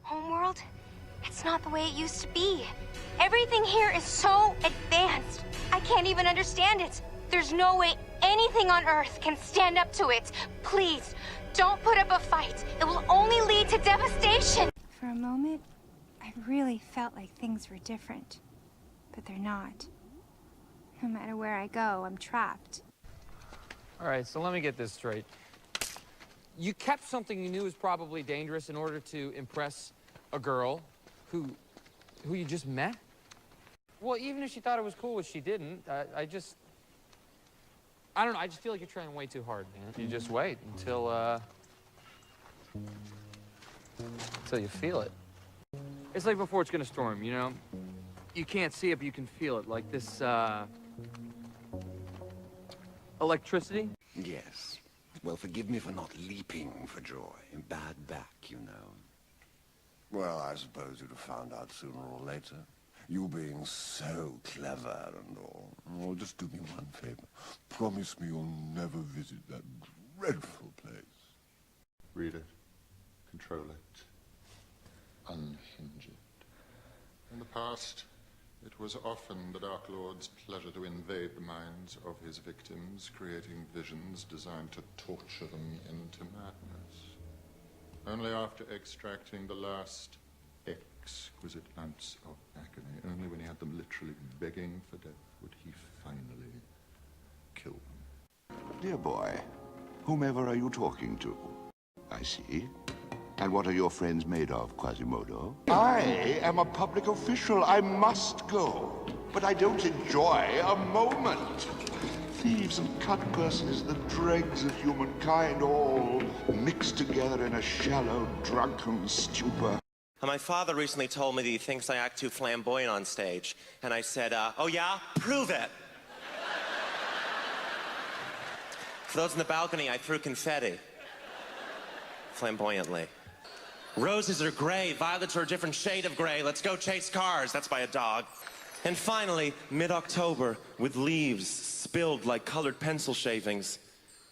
Homeworld? It's not the way it used to be. Everything here is so advanced. I can't even understand it. There's no way anything on Earth can stand up to it. Please, don't put up a fight. It will only lead to devastation. For a moment, I really felt like things were different. But they're not. No matter where I go, I'm trapped. All right, so let me get this straight. You kept something you knew was probably dangerous in order to impress a girl who you just met? Well, even if she thought it was cool, which she didn't, I don't know, I just feel like you're trying way too hard, man. You just wait until you feel it. It's like before it's gonna storm, you know? You can't see it, but you can feel it, like this, electricity? Yes. Well, forgive me for not leaping for joy. Bad back, you know. Well, I suppose you'd have found out sooner or later. You being so clever and all. Oh, just do me one favor. Promise me you'll never visit that dreadful place. Read it. Control it. Unhinge it. In the past, it was often the Dark Lord's pleasure to invade the minds of his victims, creating visions designed to torture them into madness. Only after extracting the last exquisite ounce of agony, only when he had them literally begging for death, would he finally kill them. Dear boy, whomever are you talking to? I see. And what are your friends made of, Quasimodo? I am a public official. I must go. But I don't enjoy a moment. Thieves and cut-purses, the dregs of humankind, all mixed together in a shallow, drunken stupor. My father recently told me that he thinks I act too flamboyant on stage. And I said, oh yeah? Prove it! For those in the balcony, I threw confetti. Flamboyantly. Roses are gray, violets are a different shade of gray. Let's go chase cars. That's by a dog. And finally, mid-October, with leaves spilled like colored pencil shavings,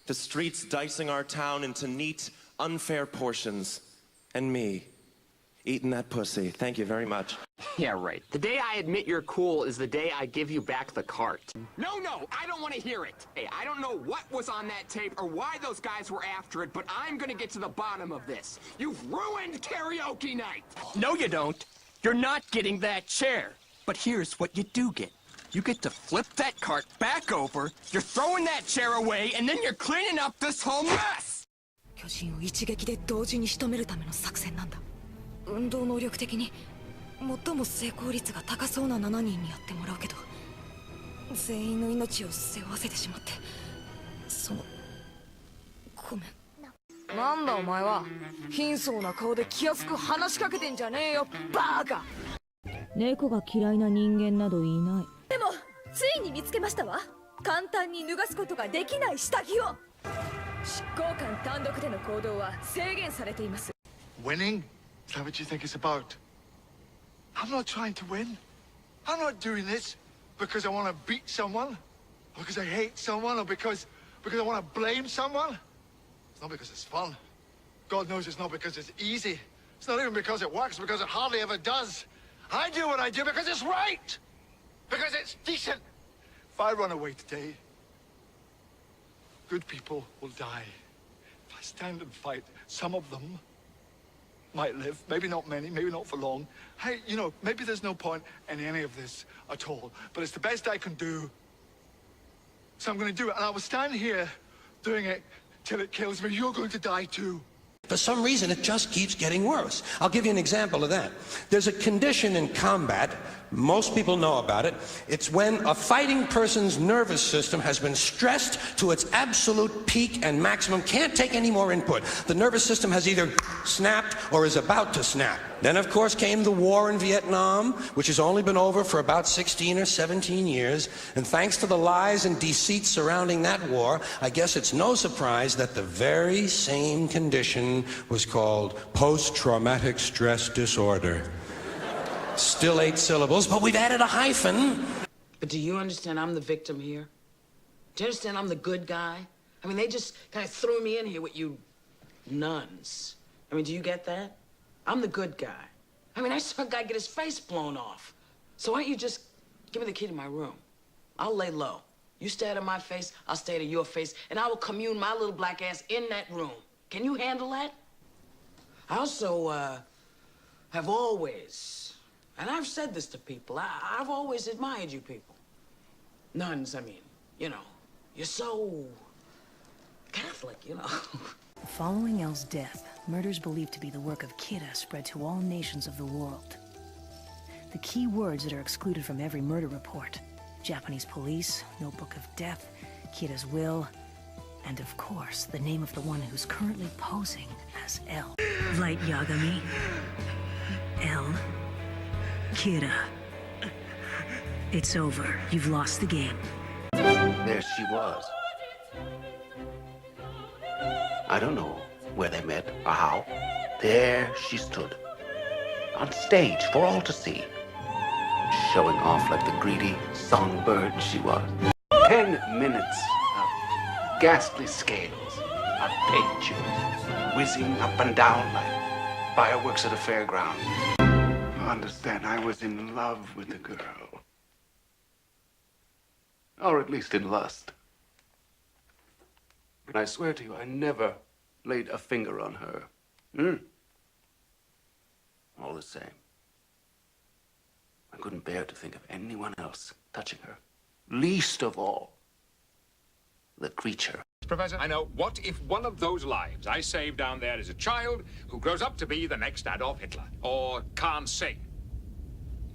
the streets dicing our town into neat, unfair portions, and me, eating that pussy. Thank you very much. Yeah, right. The day I admit you're cool is the day I give you back the cart. No, I don't want to hear it. Hey, I don't know what was on that tape or why those guys were after it, but I'm gonna get to the bottom of this. You've ruined karaoke night! No, you don't. You're not getting that chair. But here's what you do get. You get to flip that cart back over, you're throwing that chair away, and then you're cleaning up this whole mess! 巨人を一撃で同時に仕留めるための作戦なんだ。運動能力的に最も成功率が高そうな7人にやってもらうけど、全員の命を背負わせてしまって、ごめん。なんだお前は、貧相な顔で気安く話しかけてんじゃねえよ、バーカ。猫が嫌いな人間などいない。でもついに見つけましたわ。簡単に脱がすことができない下着を。執行官単独での行動は制限されています。Winning? Is that what you think it's about? I'm not trying to win. I'm not doing this because I want to beat someone, or because I hate someone, or because I want to blame someone. It's not because it's fun. God knows it's not because it's easy. It's not even because it works, because it hardly ever does. I do what I do because it's right! Because it's decent! If I run away today, good people will die. If I stand and fight, some of them might live. Maybe not many, maybe not for long. Hey, you know, maybe there's no point in any of this at all. But it's the best I can do. So I'm going to do it. And I will stand here doing it till it kills me. You're going to die too. For some reason, it just keeps getting worse. I'll give you an example of that. There's a condition in combat, most people know about it. It's when a fighting person's nervous system has been stressed to its absolute peak and maximum, can't take any more input. The nervous system has either snapped or is about to snap. Then, of course, came the war in Vietnam, which has only been over for about 16 or 17 years. And thanks to the lies and deceit surrounding that war, I guess it's no surprise that the very same condition was called post-traumatic stress disorder. Still 8 syllables, but we've added a hyphen. But do you understand I'm the victim here? Do you understand I'm the good guy? I mean, they just kind of threw me in here with you nuns. I mean, do you get that? I'm the good guy. I mean, I saw a guy get his face blown off. So why don't you just give me the key to my room? I'll lay low. You stay out of my face, I'll stay out of your face, and I will commune my little black ass in that room. Can you handle that? I also, have always, and I've said this to people, I've always admired you people. Nuns, I mean, you know, you're so Catholic, you know. Following Elle's death, murders believed to be the work of Kira spread to all nations of the world. The key words that are excluded from every murder report: Japanese police, notebook of death, Kira's will, and of course, the name of the one who's currently posing as Elle. Light Yagami, Elle, Kira. It's over. You've lost the game. There she was. I don't know where they met or how. There she stood. On stage for all to see. Showing off like the greedy songbird she was. 10 minutes of ghastly scales, of paint tubes, whizzing up and down like fireworks at a fairground. You understand, I was in love with the girl. Or at least in lust. But I swear to you, I never laid a finger on her. All the same, I couldn't bear to think of anyone else touching her. Least of all, the creature. Professor, I know. What if one of those lives I saved down there is a child who grows up to be the next Adolf Hitler? Or can't sing?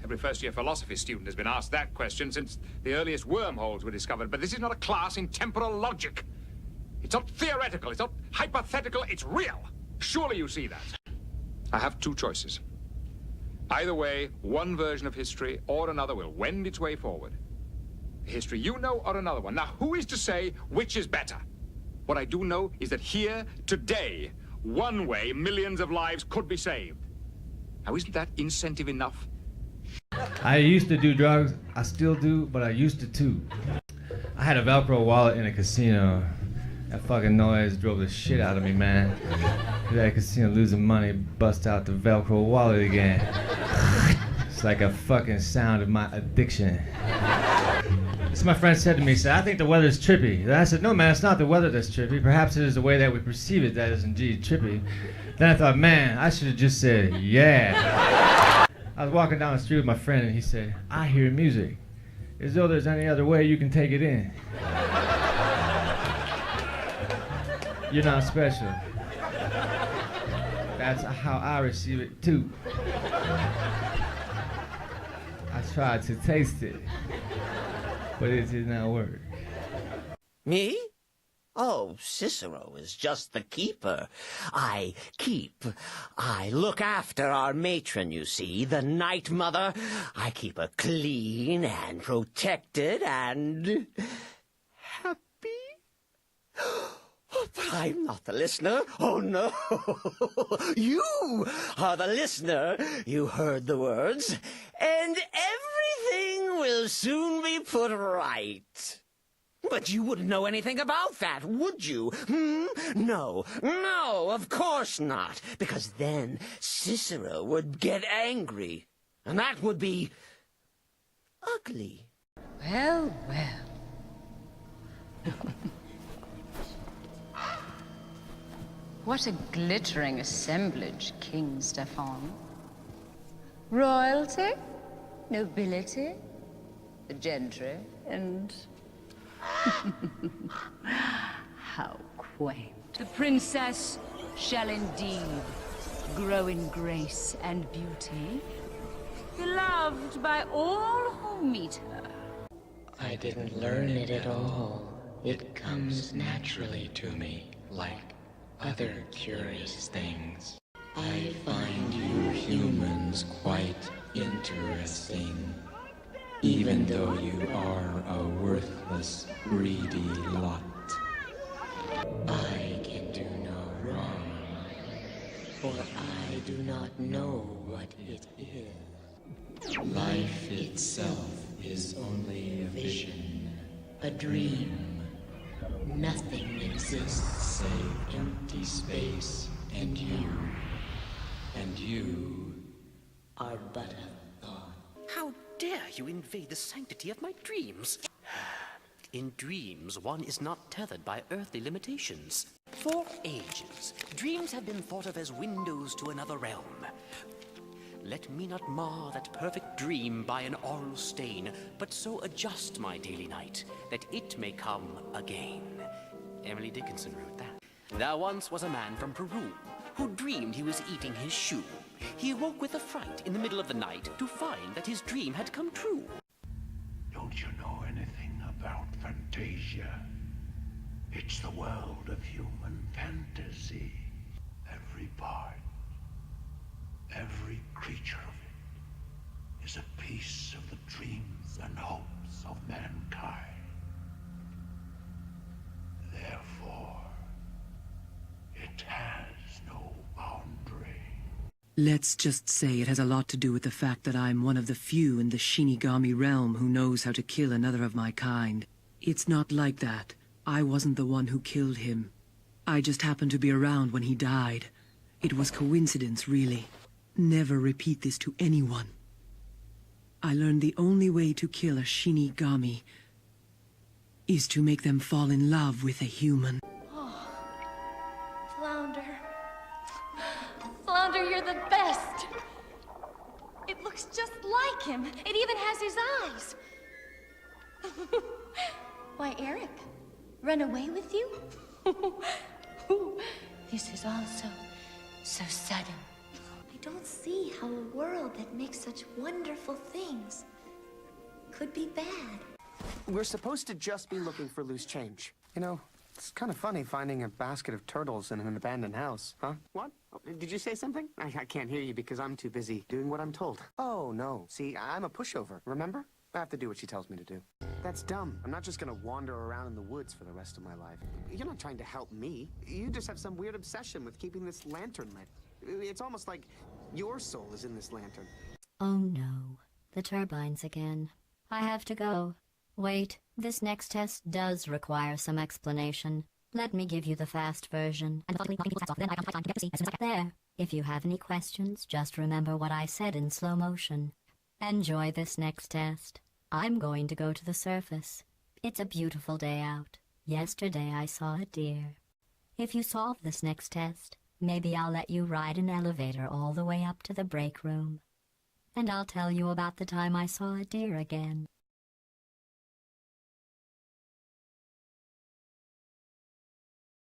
Every first-year philosophy student has been asked that question since the earliest wormholes were discovered. But this is not a class in temporal logic. It's not theoretical, it's not hypothetical, it's real. Surely you see that. I have two choices. Either way, one version of history or another will wend its way forward. The history you know or another one. Now, who is to say which is better? What I do know is that here, today, one way millions of lives could be saved. Now, isn't that incentive enough? I used to do drugs, I still do, but I used to too. I had a Velcro wallet in a casino. That fucking noise drove the shit out of me, man. That casino losing money, bust out the Velcro wallet again. It's like a fucking sound of my addiction. So my friend said to me, he said, I think the weather's trippy. And I said, no man, it's not the weather that's trippy. Perhaps it is the way that we perceive it that is indeed trippy. Then I thought, man, I should have just said, yeah. I was walking down the street with my friend and he said, I hear music. As though there's any other way you can take it in. You're not special. That's how I receive it too. I tried to taste it, but it did not work. Me? Oh, Cicero is just the keeper. I look after our matron, you see, the Night Mother. I keep her clean and protected and happy. But I'm not the listener. Oh, no. You are the listener. You heard the words. And everything will soon be put right. But you wouldn't know anything about that, would you? No, of course not. Because then Cicero would get angry. And that would be ugly. Well. What a glittering assemblage, King Stefan. Royalty, nobility, the gentry, and... how quaint. The princess shall indeed grow in grace and beauty, beloved by all who meet her. I didn't learn it at all. It comes naturally to me, like other curious things. I find you humans quite interesting, even though you are a worthless, greedy lot. I can do no wrong, for I do not know what it is. Life itself is only a vision, a dream. Nothing exists save empty space and you. And you are but a thought. How dare you invade the sanctity of my dreams? In dreams, one is not tethered by earthly limitations. For ages, dreams have been thought of as windows to another realm. Let me not mar that perfect dream by an oral stain, but so adjust my daily night that it may come again. Emily Dickinson wrote that. There once was a man from Peru who dreamed he was eating his shoe. He awoke with a fright in the middle of the night to find that his dream had come true. Don't you know anything about Fantasia? It's the world of human fantasy. Every part, every creature of it is a piece of the dreams and hopes of mankind. Therefore, it has no boundary. Let's just say it has a lot to do with the fact that I'm one of the few in the Shinigami realm who knows how to kill another of my kind. It's not like that. I wasn't the one who killed him. I just happened to be around when he died. It was coincidence, really. Never repeat this to anyone. I learned the only way to kill a Shinigami is to make them fall in love with a human. Oh, Flounder. Flounder, you're the best. It looks just like him. It even has his eyes. Why, Eric, run away with you? This is all so sudden. I don't see how a world that makes such wonderful things could be bad. We're supposed to just be looking for loose change. You know, it's kind of funny finding a basket of turtles in an abandoned house, huh? What? Oh, did you say something? I can't hear you because I'm too busy doing what I'm told. Oh, no. See, I'm a pushover, remember? I have to do what she tells me to do. That's dumb. I'm not just gonna wander around in the woods for the rest of my life. You're not trying to help me. You just have some weird obsession with keeping this lantern lit. It's almost like your soul is in this lantern. Oh no, the turbines again. I have to go. Wait, this next test does require some explanation. Let me give you the fast version. There. If you have any questions, just remember what I said in slow motion. Enjoy this next test. I'm going to go to the surface. It's a beautiful day out. Yesterday I saw a deer. If you solve this next test, maybe I'll let you ride an elevator all the way up to the break room. And I'll tell you about the time I saw a deer again.